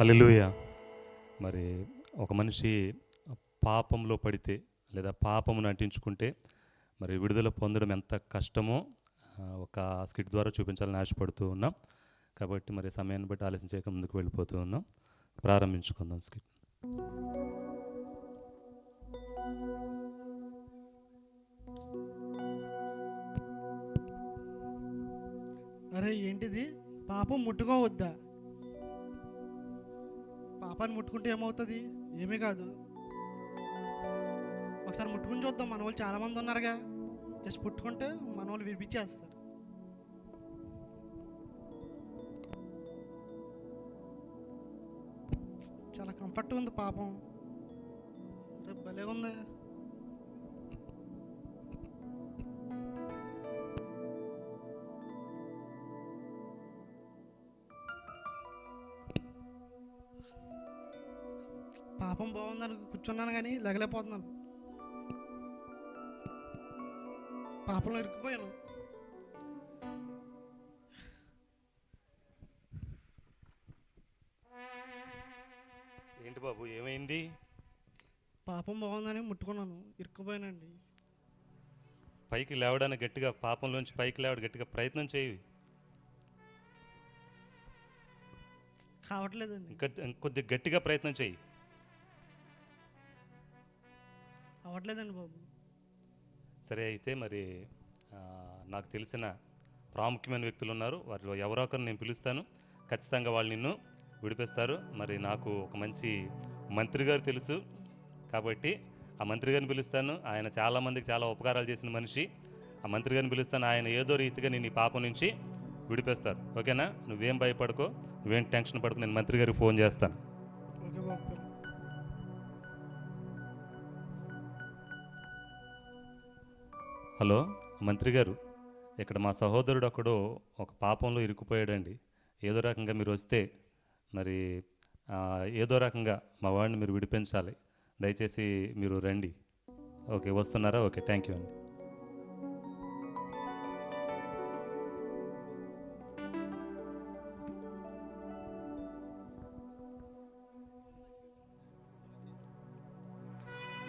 హల్లెలూయా. మరి ఒక మనిషి పాపంలో పడితే లేదా పాపమును అంటించుకుంటే మరి విడుదల పొందడం ఎంత కష్టమో ఒక స్కిట్ ద్వారా చూపించాలని ఆశపడుతూ ఉన్నాం. కాబట్టి మరి సమయాన్ని బట్టి ఆలస్యం చేయక ముందుకు వెళ్ళిపోతూ ఉన్నాం. ప్రారంభించుకుందాం స్కిట్. అరే ఏంటిది? పాపం ముట్టుకోవద్దా? పాపాన్ని ముట్టుకుంటే ఏమవుతుంది? ఏమీ కాదు. ఒకసారి ముట్టుకుని చూద్దాం. మన వాళ్ళు చాలామంది ఉన్నారుగా. జస్ట్ ముట్టుకుంటే మన వాళ్ళు విడిపించేస్తారు. చాలా కంఫర్ట్గా ఉంది పాపం. రేపు భలే ఉంది. పాపం బాగుందని కూర్చున్నాను కానీ లెగలేకపోతున్నాను. పాపంలో ఇరుక్కుపోయాను. ఏంటి బాబు ఏమైంది? పాపం బాగుందని ముట్టుకున్నాను, ఇరుక్కుపోయానండి. పైకి లేవడానికి గట్టిగా పాపంలోంచి పైకి లేవడానికి గట్టిగా ప్రయత్నం చేయి. కావట్లేదండి. ఇంకొద్ది గట్టిగా ప్రయత్నం చేయి. అవ్వట్లేదండి బాబు. సరే అయితే మరి నాకు తెలిసిన ప్రాముఖ్యమైన వ్యక్తులు ఉన్నారు. వారిలో ఎవరో ఒకరు నేను పిలుస్తాను. ఖచ్చితంగా వాళ్ళు నిన్ను విడిపిస్తారు. మరి నాకు ఒక మంచి మంత్రి గారు తెలుసు కాబట్టి ఆ మంత్రి గారిని పిలుస్తాను. ఆయన చాలామందికి చాలా ఉపకారాలు చేసిన మనిషి. ఆ మంత్రి గారిని పిలుస్తాను. ఆయన ఏదో రీతిగా నేను ఈ పాపం నుంచి విడిపిస్తారు. ఓకేనా? నువ్వేం భయపడకో, నువ్వేం టెన్షన్ పడకు. నేను మంత్రి గారికి ఫోన్ చేస్తాను. ఓకే బాబు. హలో మంత్రి గారు, ఇక్కడ మా సహోదరుడు ఒకడు ఒక పాపంలో ఇరుక్కుపోయాడండి. ఏదో రకంగా మీరు వస్తే మరి ఏదో రకంగా మా వాడిని మీరు విడిపించాలి. దయచేసి మీరు రండి. ఓకే, వస్తున్నారా? ఓకే, థ్యాంక్ యూ అండి.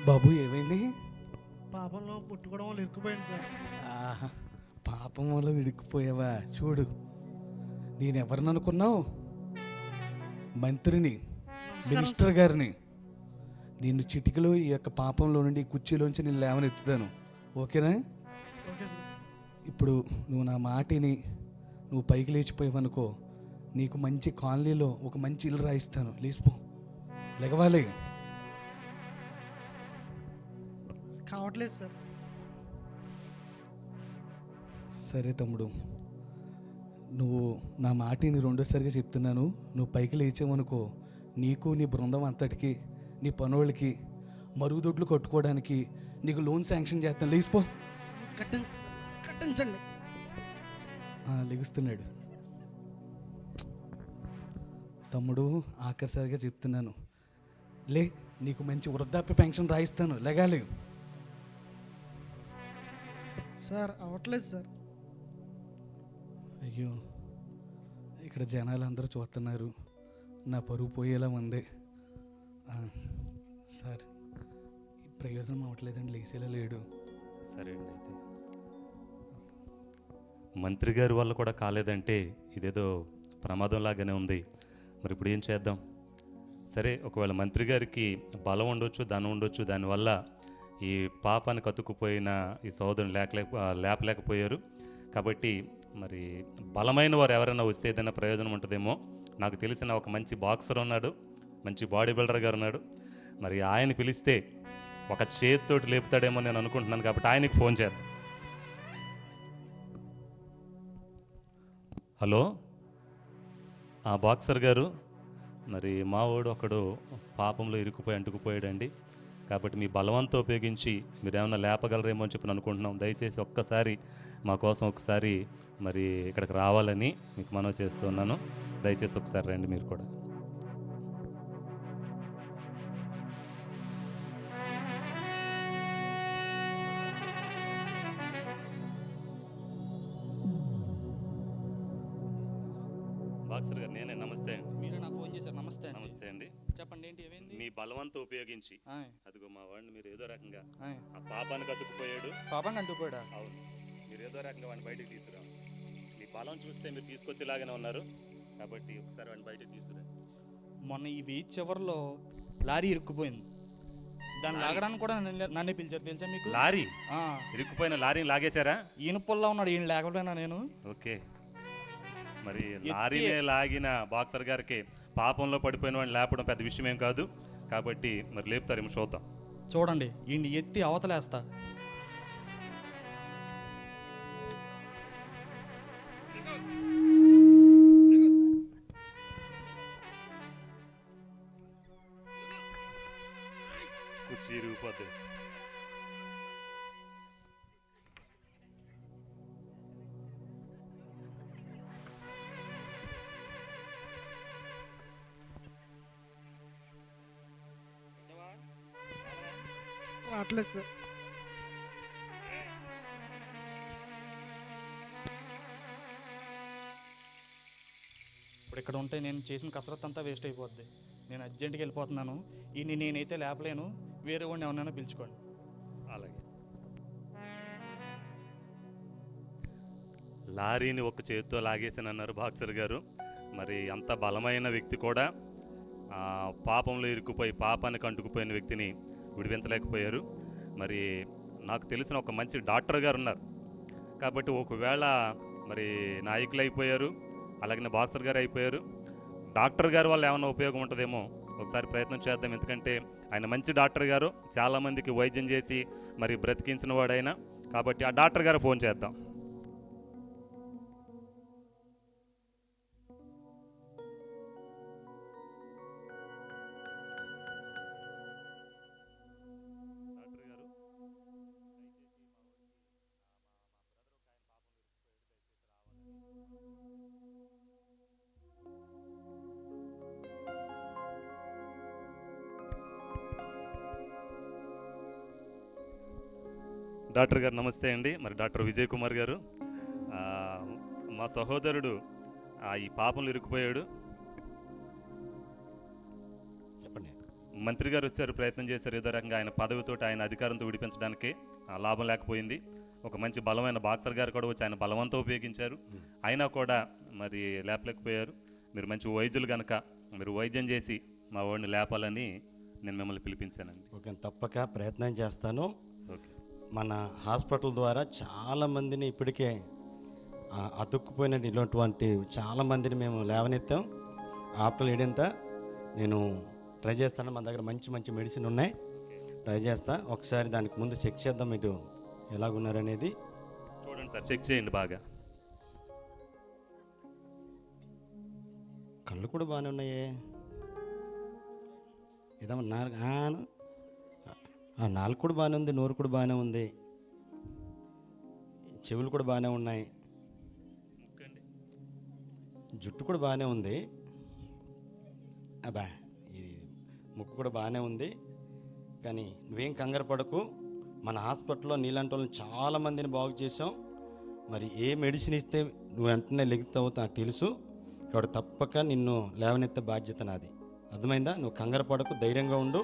బాబు ఏమైంది? పాపంలో పుట్టుకోవడం వల్ల ఇరుక్కుపోయాను సార్. ఆహా, పాపం వల్ల విడికిపోయావా? చూడు, నేనెవరిని అనుకున్నావు? మంత్రిని, మినిస్టర్ గారిని. నిన్ను చిటికలో ఈ యొక్క పాపంలో నుండి కుర్చీలోంచి నేను లేవనెత్తుతాను. ఓకేనా? Okay sir. ఇప్పుడు నువ్వు నా మాటిని నువ్వు పైకి లేచిపోయావనుకో, నీకు మంచి కాలనీలో ఒక మంచి ఇల్లు రాయిస్తాను. లేచిపో, లెగవాలి. కావట్లేదు సార్. సరే తమ్ముడు, నువ్వు నా మాటిని రెండోసారిగా చెప్తున్నాను. నువ్వు పైకి లేచావనుకో, నీకు నీ బృందం అంతటికి, నీ పనోళ్ళకి మరుగుదొడ్లు కట్టుకోవడానికి నీకు లోన్ శాంక్షన్ చేస్తాను. లేచిపో. కట్టించండి. లెగుస్తున్నాడు. తమ్ముడు, ఆఖరిసారిగా చెప్తున్నాను, లే, నీకు మంచి వృద్ధాప్య పెన్షన్ రాయిస్తాను. లెగాలి. సార్ అవ్వట్లేదు సార్. అయ్యో, ఇక్కడ జనాలు అందరూ చూస్తున్నారు. నా పరువు పోయేలా ఉంది. సార్, ప్రయోజనం అవ్వట్లేదండి, లేచేలా లేడు. సరే అండి. అయితే మంత్రి గారి వల్ల కూడా కాలేదంటే ఇదేదో ప్రమాదంలాగానే ఉంది. మరి ఇప్పుడు ఏం చేద్దాం? సరే, ఒకవేళ మంత్రి గారికి బలం ఉండొచ్చు, ధనం ఉండొచ్చు, దానివల్ల ఈ పాపానికి అతుక్కుపోయిన ఈ సోదరుని లేపలేకపోయారు. కాబట్టి మరి బలమైన వారు ఎవరైనా వస్తే ఏదైనా ప్రయోజనం ఉంటుందేమో. నాకు తెలిసిన ఒక మంచి బాక్సర్ ఉన్నాడు, మంచి బాడీ బిల్డర్ గారు ఉన్నాడు. మరి ఆయన పిలిస్తే ఒక చేతితోటి లేపుతాడేమో నేను అనుకుంటున్నాను. కాబట్టి ఆయనకి ఫోన్ చేద్దాం. హలో బాక్సర్ గారు, మరి మావాడు ఒకడు పాపంలో ఇరుక్కుపోయి అంటుకుపోయాడండి. కాబట్టి మీ బలవంతం ఉపయోగించి మీరు ఏమైనా లేపగలరేమో అని చెప్పి అనుకుంటున్నాం. దయచేసి ఒక్కసారి మా కోసం ఒకసారి మరి ఇక్కడికి రావాలని మీకు మనవి చేస్తున్నాను. దయచేసి ఒకసారి రండి మీరు కూడా. బాక్సర్ గారు నేనే. నమస్తే అండి. మీరు నాకు ఫోన్ చేశారు. నమస్తే అండి. మీ బలవంతా ఉపయోగించి ఆయ్, అదిగో మా వాడిని మీరు ఏదో రకంగా ఆయ్. ఆ పాపానికి అతుక్కుపోయాడు. పాపం కంటుపోయాడా? అవును, మీరు ఏదో రకంగా వాడిని బయటికి తీసుకురా. మీ బలం చూస్తే మీరు తీసుకొచ్చేలాగానే ఉన్నారు, కాబట్టి ఒకసారి వాడిని బయటికి తీసుకురా. మొన్న ఈ వీధి చివరిలో లారీ ఇరుక్కుపోయింది. దాన్ని లాగడానికి కూడా నన్నే పిలిచారు తెలుసా మీకు? లారీ ఆ, ఇరుక్కుపోయిన లారీని లాగేశారా? ఈయన పొల్లా ఉన్నాడు, ఈయన లేకపోయినా నేను. ఓకే, మరి లారీనే లాగిన బాక్సర్ గారికి పాపంలో పడిపోయిన వాడిని లేపడం పెద్ద విషయం ఏం కాదు, కాబట్టి మరి లేపుతారేమో చూద్దాం. చూడండి, ఈయన్ని ఎత్తి అవతలేస్తా. కుర్చీ ఇరిగిపోద్ది. రావట్లేదు సార్. ఇప్పుడు ఇక్కడ ఉంటే నేను చేసిన కసరత్తు అంతా వేస్ట్ అయిపోద్ది. నేను అర్జెంట్గా వెళ్ళిపోతున్నాను. ఈయన్ని నేనైతే లేపలేను, వేరే వాడిని ఎవరైనా పిలుచుకోండి. అలాగే లారీని ఒక చేతితో లాగేసానన్నారు బాక్సర్ గారు. మరి అంత బలమైన వ్యక్తి కూడా పాపంలో ఇరుక్కుపోయి పాపానికి అంటుకుపోయిన వ్యక్తిని విడిపించలేకపోయారు. మరి నాకు తెలిసిన ఒక మంచి డాక్టర్ గారు ఉన్నారు, కాబట్టి ఒకవేళ మరి నాయకులు అయిపోయారు, అలాగే బాక్సర్ గారు అయిపోయారు, డాక్టర్ గారు వల్ల ఏమైనా ఉపయోగం ఉంటుందేమో ఒకసారి ప్రయత్నం చేద్దాం. ఎందుకంటే ఆయన మంచి డాక్టర్ గారు, చాలామందికి వైద్యం చేసి మరి బ్రతికించిన వాడైనా, కాబట్టి ఆ డాక్టర్ గారు ఫోన్ చేద్దాం. డాక్టర్ గారు, డాక్టర్ గారు నమస్తే అండి. మరి డాక్టర్ విజయ్ కుమార్ గారు, మా సహోదరుడు ఈ పాపంలో ఇరుక్కుపోయాడు. చెప్పండి. మంత్రి గారు వచ్చారు, ప్రయత్నం చేశారు, ఏదో రకంగా ఆయన పదవితో ఆయన అధికారంతో విడిపించడానికి లాభం లేకపోయింది. ఒక మంచి బలమైన బాక్సర్ గారు కూడా వచ్చి ఆయన బలవంతం ఉపయోగించారు, అయినా కూడా మరి లేపలేకపోయారు. మీరు మంచి వైద్యులు కనుక మీరు వైద్యం చేసి మా వాడిని లేపాలని నేను మిమ్మల్ని పిలిపించానండి. ఓకే, తప్పక ప్రయత్నం చేస్తాను. ఓకే, మన హాస్పిటల్ ద్వారా చాలామందిని ఇప్పటికే అతుక్కుపోయిన ఇలాంటి చాలామందిని మేము లేవనెత్తాం. ఆఫ్టర్ ఏడంతా నేను ట్రై చేస్తాను. మన దగ్గర మంచి మంచి మెడిసిన్ ఉన్నాయి, ట్రై చేస్తా. ఒకసారి దానికి ముందు చెక్ చేద్దాం మీరు ఎలాగున్నారనేది. చూడండి సార్, చెక్ చేయండి బాగా. కళ్ళు కూడా బాగానే ఉన్నాయే. ఏదమ్మా నాలుగు కూడా బాగానే ఉంది, నోరు కూడా బాగానే ఉంది, చెవులు కూడా బాగానే ఉన్నాయి, జుట్టు కూడా బాగానే ఉంది. అబ్బా, ఇది ముక్కు కూడా బాగానే ఉంది. కానీ నువ్వేం కంగారు పడకు. మన హాస్పిటల్లో నీలాంటి వాళ్ళని చాలామందిని బాగు చేసాం. మరి ఏ మెడిసిన్ ఇస్తే నువ్వు వెంటనే లెగుతావో నాకు తెలుసు, కాబట్టి తప్పక నిన్ను లేవనెత్తే బాధ్యత నాది. అర్థమైందా? నువ్వు కంగారు పడకు, ధైర్యంగా ఉండు,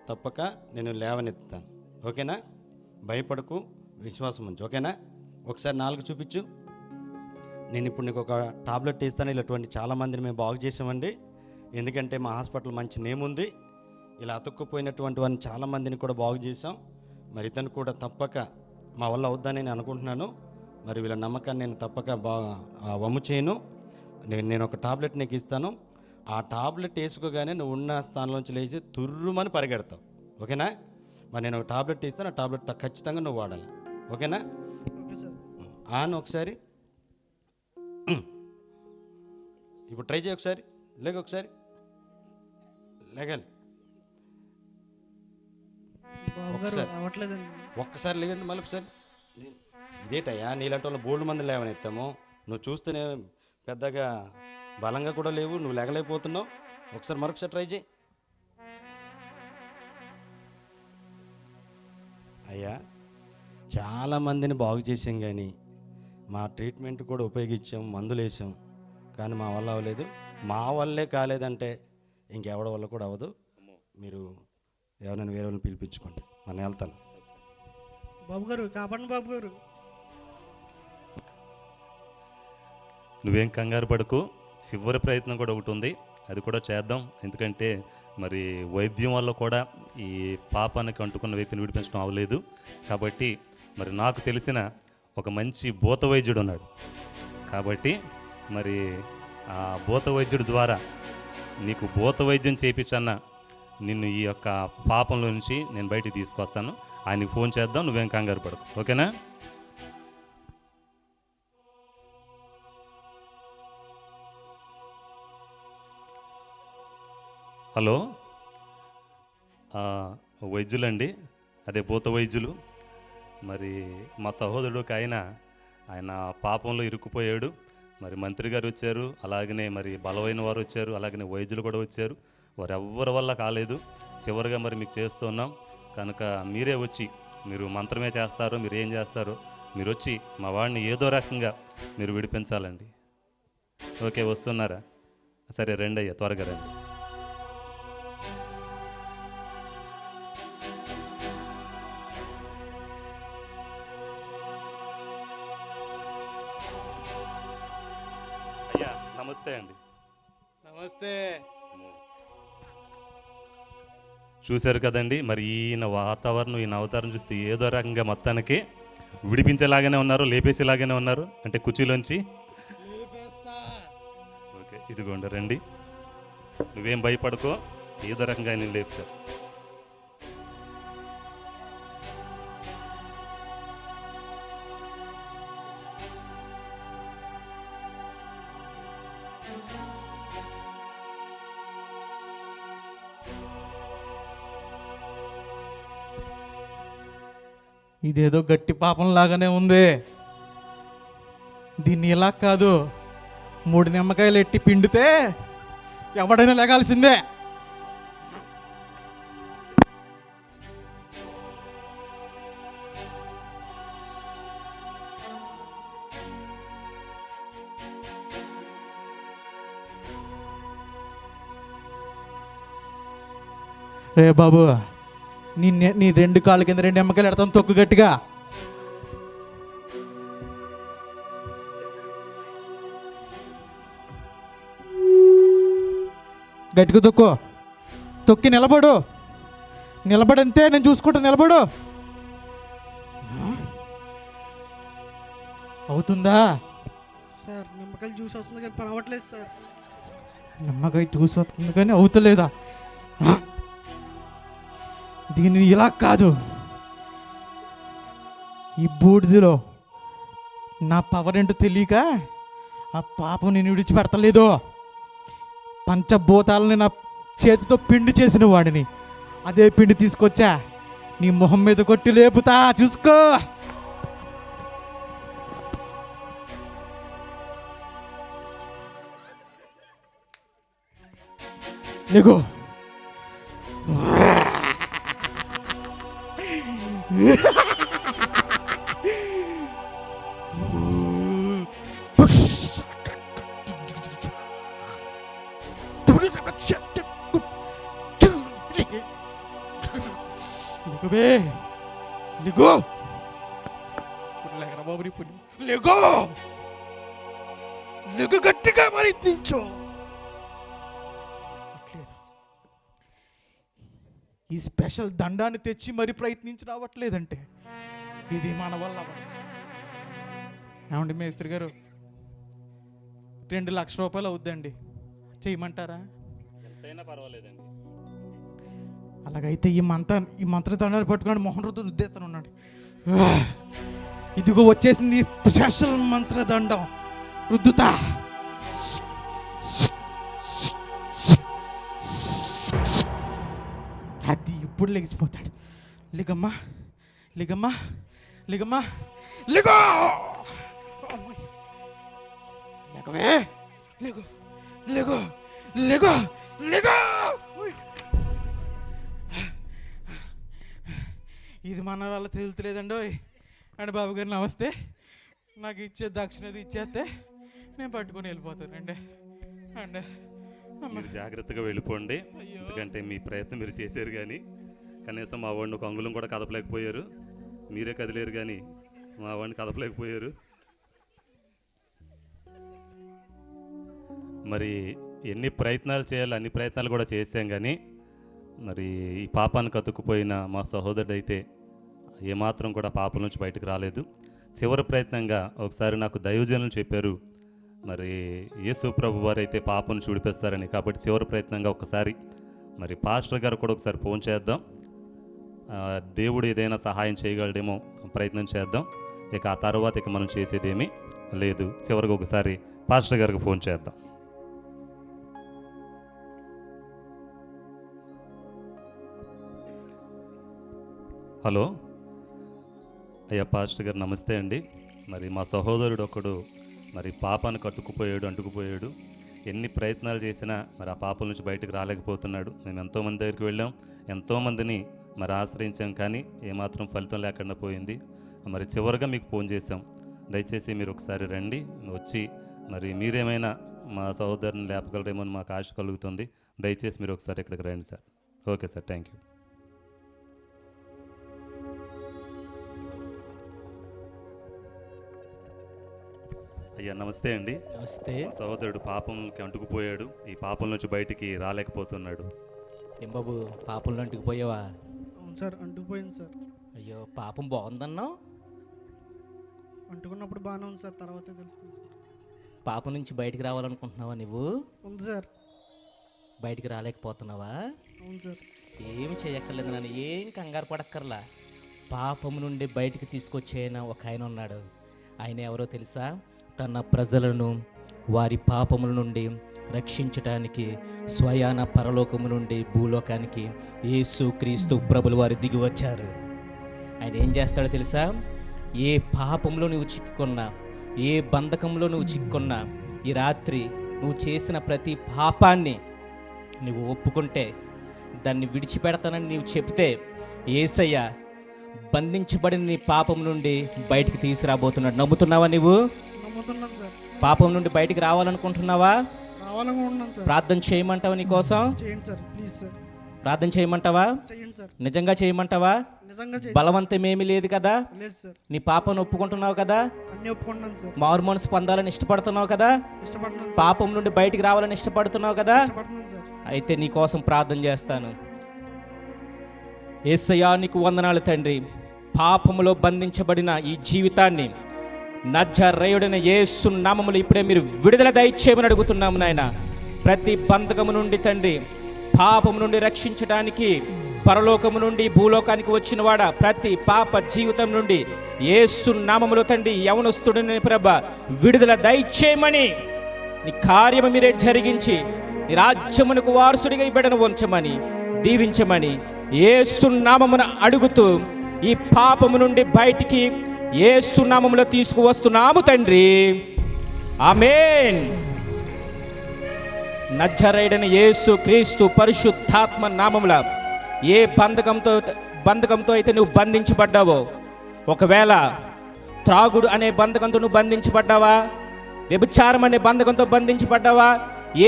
తప్పక నేను లేవనెత్తుతాను. ఓకేనా? భయపడకు, విశ్వాసం ఉంచు. ఓకేనా? ఒకసారి నాలుగు చూపించు. నేను ఇప్పుడు నీకు ఒక టాబ్లెట్ ఇస్తాను. ఇలాంటి చాలామందిని మేము బాగు చేసామండి, ఎందుకంటే మా హాస్పిటల్ మంచి నేమ్ ఉంది. ఇలా అతుక్కుపోయినటువంటి వారిని చాలామందిని కూడా బాగు చేసాం. మరి ఇతను కూడా తప్పక మా వల్ల అవుద్దని నేను అనుకుంటున్నాను. మరి వీళ్ళ నమ్మకాన్ని నేను తప్పక వమ్ము చేయను. నేను ఒక టాబ్లెట్ నీకు ఇస్తాను. ఆ టాబ్లెట్ వేసుకోగానే నువ్వు ఉన్న స్థానంలోంచి లేచి తుర్రుమని పరిగెడతావు. ఓకేనా? మరి నేను ఒక టాబ్లెట్ ఇస్తాను, ఆ టాబ్లెట్ ఖచ్చితంగా నువ్వు వాడాలి. ఓకేనా? Okay sir. ఆన్ ఒకసారి ఇప్పుడు ట్రై చేయి. ఒకసారి లేక, ఒకసారి లేగాలి. బాబు గారు అవ్వట్లేదండి. ఒక్కసారి లేదండి, మళ్ళీ ఒకసారి. ఇదేటయ్యా, నీలాంటి వాళ్ళు బోల్డ్ మంది లేవని ఎత్తాము. నువ్వు చూస్తేనే పెద్దగా బలంగా కూడా లేవు, నువ్వు లేగలేకపోతున్నావు. ఒకసారి మరొకసారి ట్రై చేయి. అయ్యా, చాలామందిని బాగు చేసాం, కానీ మా ట్రీట్మెంట్ కూడా ఉపయోగించాం, మందులు వేసాం, కానీ మా వల్ల అవ్వలేదు. మా వల్లే కాలేదంటే ఇంకెవడ వల్ల కూడా అవ్వదు. మీరు ఎవరైనా వేరే వాళ్ళని పిలిపించుకోండి, నేను వెళ్తాను. బాబు గారు కాపాడండి బాబు గారు. నువ్వేం కంగారు పడకు, చివరి ప్రయత్నం కూడా ఒకటి ఉంది, అది కూడా చేద్దాం. ఎందుకంటే మరి వైద్యం వల్ల కూడా ఈ పాపానికి అంటుకున్న వ్యక్తిని విడిపించడం అవ్వలేదు. కాబట్టి మరి నాకు తెలిసిన ఒక మంచి భూత వైద్యుడు ఉన్నాడు. కాబట్టి మరి ఆ భూత వైద్యుడి ద్వారా నీకు భూత వైద్యం చేయించన్న నిన్ను ఈ యొక్క పాపంలో నుంచి నేను బయటికి తీసుకొస్తాను. ఆయనకి ఫోన్ చేద్దాం, నువ్వేం కంగారు పడకు, ఓకేనా? హలో, వైద్యులండి, అదే భూత వైద్యులు. మరి మా సహోదరుడు ఒక ఆయన పాపంలో ఇరుక్కుపోయాడు. మరి మంత్రి గారు వచ్చారు, అలాగనే మరి బలమైన వారు వచ్చారు, అలాగనే వైద్యులు కూడా వచ్చారు. వారు ఎవ్వరి వల్ల కాలేదు. చివరిగా మరి మీకు చేస్తున్నాం కనుక మీరే వచ్చి, మీరు మంత్రమే చేస్తారో మీరు ఏం చేస్తారో మీరు వచ్చి మా వాడిని ఏదో రకంగా మీరు విడిపించాలండి. ఓకే, వస్తున్నారా? సరే రండి అయ్యా, త్వరగా రండి. అయ్యా నమస్తే అండి. నమస్తే. చూశారు కదండి, మరి ఈయన వాతావరణం, ఈయన అవతారం చూస్తే ఏదో రకంగా మొత్తానికి విడిపించేలాగానే ఉన్నారు, లేపేసేలాగానే ఉన్నారు. అంటే కుర్చీలోంచి ఓకే, ఇదిగోండి రండి, నువ్వేం భయపడుకో, ఏదో రకంగా ఆయన లేపుతారు. ఇదేదో గట్టి పాపం లాగానే ఉంది. దీన్ని ఇలా కాదు, 3 నిమ్మకాయలు ఎట్టి పిండితే ఎవడైనా లేగాల్సిందే. రే బాబు, నీ 2 కాళ్ళ కింద 2 నిమ్మకాయలు ఎడతాను, తొక్కు గట్టిగా. గట్టిగా తొక్కి నిలబడంతే, నేను చూసుకుంటా, నిలబడు. అవుతుందా? సార్ నిమ్మకాయలు జ్యూస్ వస్తుంది కానీ పని అవ్వట్లేదు సార్. నిమ్మకాయ జ్యూస్ వస్తుంది కానీ అవుతలేదా? దీన్ని ఇలా కాదు, ఈ బూడిదిలో నా పవర్ ఏంటో తెలియక ఆ పాపం నేను విడిచిపెడతలేదు. పంచభూతాలని నా చేతితో పిండి చేసిన వాడిని అదే పిండి తీసుకొచ్చా, నీ మొహం మీద కొట్టి లేపుతా, చూసుకో. లేగో. గట్టిగా మరి తించో. ఈ స్పెషల్ దండాన్ని తెచ్చి మరి ప్రయత్నించి రావట్లేదంటే ఇది మన వల్ల. ఏమండి మేస్త్రి గారు, 2 లక్షల రూపాయలు అవుద్దండి, చేయమంటారా? ఎంతైనా పర్వాలేదండి. అలాగైతే ఈ మంత్రదండాన్ని పట్టుకొని మొహం రోజు ఉద్దేశం ఉన్నాడు. ఇదిగో వచ్చేసింది స్పెషల్ మంత్రదండం, రుద్దుతా. అది ఇప్పుడు లెగిసిపోతాడు. లిగమ్మా లిగమ్మా లిగమ్మా లిగో. లేకవే, లేగో లేగో లేగో లేగో. ఇది మన వల్ల తెలుతులేదండి. అండి బాబు గారు నమస్తే, నాకు ఇచ్చే దక్షిణది ఇచ్చేస్తే నేను పట్టుకొని వెళ్ళిపోతానండి. అండి మీరు జాగ్రత్తగా వెళ్ళిపోండి. ఎందుకంటే మీ ప్రయత్నం మీరు చేశారు, కానీ కనీసం మా వాడిని ఒక అంగుళం కూడా కదపలేకపోయారు. మీరే కదిలేరు కానీ మా వాడిని కదపలేకపోయారు. మరి ఎన్ని ప్రయత్నాలు చేయాలో అన్ని ప్రయత్నాలు కూడా చేశాం, కానీ మరి ఈ పాపానికి అతుక్కుపోయిన మా సహోదరుడు అయితే ఏమాత్రం కూడా పాపం నుంచి బయటకు రాలేదు. చివరి ప్రయత్నంగా ఒకసారి నాకు దైవజనులు చెప్పారు, మరి యేసు ప్రభు వారు అయితే పాపం నుంచి విడిపిస్తారని. కాబట్టి చివరి ప్రయత్నంగా ఒకసారి మరి పాస్టర్ గారు కూడా ఒకసారి ఫోన్ చేద్దాం. దేవుడు ఏదైనా సహాయం చేయగలడేమో ప్రయత్నం చేద్దాం. ఇక ఆ తర్వాత ఇక మనం చేసేదేమీ లేదు. చివరికి ఒకసారి పాస్టర్ గారికి ఫోన్ చేద్దాం. హలో అయ్యా పాస్టర్ గారు, నమస్తే అండి. మరి మా సహోదరుడు ఒకడు మరి పాపానికి అంటుకుపోయాడు. ఎన్ని ప్రయత్నాలు చేసినా మరి ఆ పాపం నుంచి బయటకు రాలేకపోతున్నాడు. మేము ఎంతోమంది దగ్గరికి వెళ్ళాం, ఎంతోమందిని మరి ఆశ్రయించాం, కానీ ఏమాత్రం ఫలితం లేకుండా పోయింది. మరి చివరిగా మీకు ఫోన్ చేశాం, దయచేసి మీరు ఒకసారి రండి, వచ్చి మరి మీరేమైనా మా సహోదరుని లేపగలరేమో అని మాకు ఆశ కలుగుతుంది. దయచేసి మీరు ఒకసారి ఇక్కడికి రండి sir. Okay sir, thank you. అయ్యా నమస్తే అండి. నమస్తే. సహోదరుడు పాపంకి అంటుకుపోయాడు, ఈ పాపం నుంచి బయటికి రాలేకపోతున్నాడు. ఏం బాబు, పాపంలో అంటుకుపోయావా? అవును సార్, అంటుకుపోయింది సార్. అయ్యో, పాపం బాగుందన్నావు. అంటుకున్నప్పుడు బాగానే ఉంది సార్, తర్వాతే తెలుస్తుంది సార్. పాపం నుంచి బయటికి రావాలనుకుంటున్నావా నువ్వు? ఉంది సార్. బయటికి రాలేకపోతున్నావా? అవును సార్. ఏమి చేయక్కర్లేదు నాన్న, ఏం కంగారు పడక్కర్లా. పాపం నుండి బయటికి తీసుకొచ్చేయన ఒక ఆయన ఉన్నాడు. ఆయన ఎవరో తెలుసా? తన ప్రజలను వారి పాపముల నుండి రక్షించటానికి స్వయాన పరలోకము నుండి భూలోకానికి యేసు క్రీస్తు ప్రభులు వారు దిగి వచ్చారు. ఆయన ఏం చేస్తాడో తెలుసా? ఏ పాపంలో నువ్వు చిక్కుకున్నా, ఏ బంధకంలో నువ్వు చిక్కుకున్నా, ఈ రాత్రి నువ్వు చేసిన ప్రతి పాపాన్ని నువ్వు ఒప్పుకుంటే, దాన్ని విడిచిపెడతానని నీవు చెప్తే, యేసయ్య బంధించబడిన నీ పాపం నుండి బయటికి తీసుకురాబోతున్నాడు. నమ్ముతున్నావా నువ్వు? నమ్ముతున్నాను సార్. పాపం నుండి బయటికి రావాలనుకుంటున్నావా? రావాలనుకుంటున్నాను సార్. ప్రార్థన చేయమంటావా? నీ కోసం చేయండి సార్, ప్లీజ్ సార్. ప్రార్థన చేయమంటావా? చేయండి సార్. నిజంగా చేయమంటావా? నిజంగా బలవంతమేమీ లేదు కదా? లేదు సార్. నీ పాపను ఒప్పుకుంటున్నావు కదా? అన్నీ ఒప్పుకుంటున్నాను సార్. మారు మనసు పొందాలని ఇష్టపడుతున్నావు కదా? ఇష్టపడుతున్నాను సార్. పాపం నుండి బయటికి రావాలని ఇష్టపడుతున్నావు కదా? ఇష్టపడుతున్నాను సార్. అయితే నీ కోసం ప్రార్థన చేస్తాను. యేసయ్యా, నీకు వందనాలు తండ్రి. పాపములో బంధించబడిన ఈ జీవితాన్ని నజరేయుడైన యేసు నామములో ఇప్పుడే మీరు విడుదల దయచేయమని అడుగుతున్నాము నాయన. ప్రతి బంధకము నుండి తండ్రి, పాపము నుండి రక్షించడానికి పరలోకము నుండి భూలోకానికి వచ్చిన వాడ, ప్రతి పాప జీవితం నుండి యేసు నామములో తండ్రి యవనస్తుడిని ప్రభ విడుదల దయచేయమని, నీ కార్యము మీరే జరిగించి నీ రాజ్యమునకు వారసుడిగా ఈ బిడ్డను ఉంచమని దీవించమని యేసు నామమున అడుగుతూ ఈ పాపము నుండి బయటికి యేసు నామములో తీసుకువస్తున్నాము తండ్రి. ఆమేన్. నజరేయుడైన యేసు క్రీస్తు పరిశుద్ధాత్మ నామముల ఏ బంధకంతో అయితే నువ్వు బంధించబడ్డావో, ఒకవేళ త్రాగుడు అనే బంధకంతో నువ్వు బంధించబడ్డావా, వ్యభిచారం అనే బంధకంతో బంధించబడ్డావా,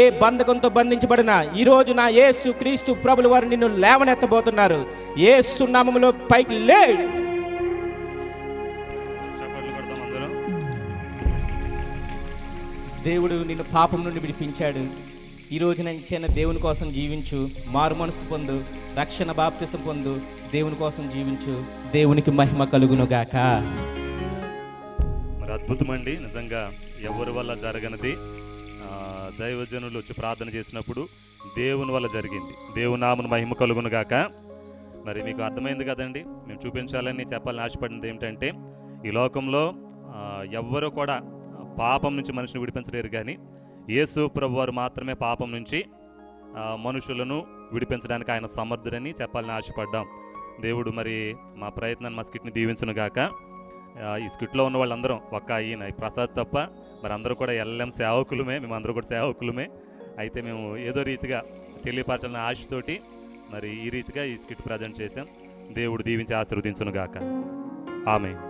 ఏ బంధకంతో బంధించబడినా ఈరోజు నా యేసు క్రీస్తు ప్రభులు వారు నిన్ను లేవనెత్తబోతున్నారు. యేసు నామములో పైకి లే. దేవుడు నిన్ను పాపం నుండి విడిపించాడు. ఈ రోజున ఇచ్చిన దేవుని కోసం జీవించు, మారు మనసు పొందు, రక్షణ బాప్తిసం పొందు, దేవుని కోసం జీవించు. దేవునికి మహిమ కలుగునుగాక. మరి అద్భుతమండి, నిజంగా ఎవరి వల్ల జరగనిది దైవజనులు వచ్చి ప్రార్థన చేసినప్పుడు దేవుని వల్ల జరిగింది. దేవుని నామమున మహిమ కలుగునుగాక. మరి మీకు అర్థమైంది కదండి. మేము చూపించాలని చెప్పాలని ఆశపడినది ఏమిటంటే, ఈ లోకంలో ఎవ్వరూ కూడా పాపం నుంచి మనిషిని విడిపించలేరు, కానీ యేసు ప్రభు వారు మాత్రమే పాపం నుంచి మనుషులను విడిపించడానికి ఆయన సమర్థుడని చెప్పాలని ఆశపడ్డాం. దేవుడు మరి మా ప్రయత్నాన్ని, మా స్కిట్ని దీవించునుగాక. ఈ స్కిట్లో ఉన్న వాళ్ళందరం ఒక్క ఈయన ప్రసాద్ తప్ప మరి అందరూ కూడా ఎల్ఎం సేవకులమే, మేమందరూ కూడా సేవకులమే. అయితే మేము ఏదో రీతిగా తెలియపరచాలని ఆశతోటి మరి ఈ రీతిగా ఈ స్కిట్ ప్రజెంట్ చేశాం. దేవుడు దీవించి ఆశీర్వదించునుగాక. ఆమేన్.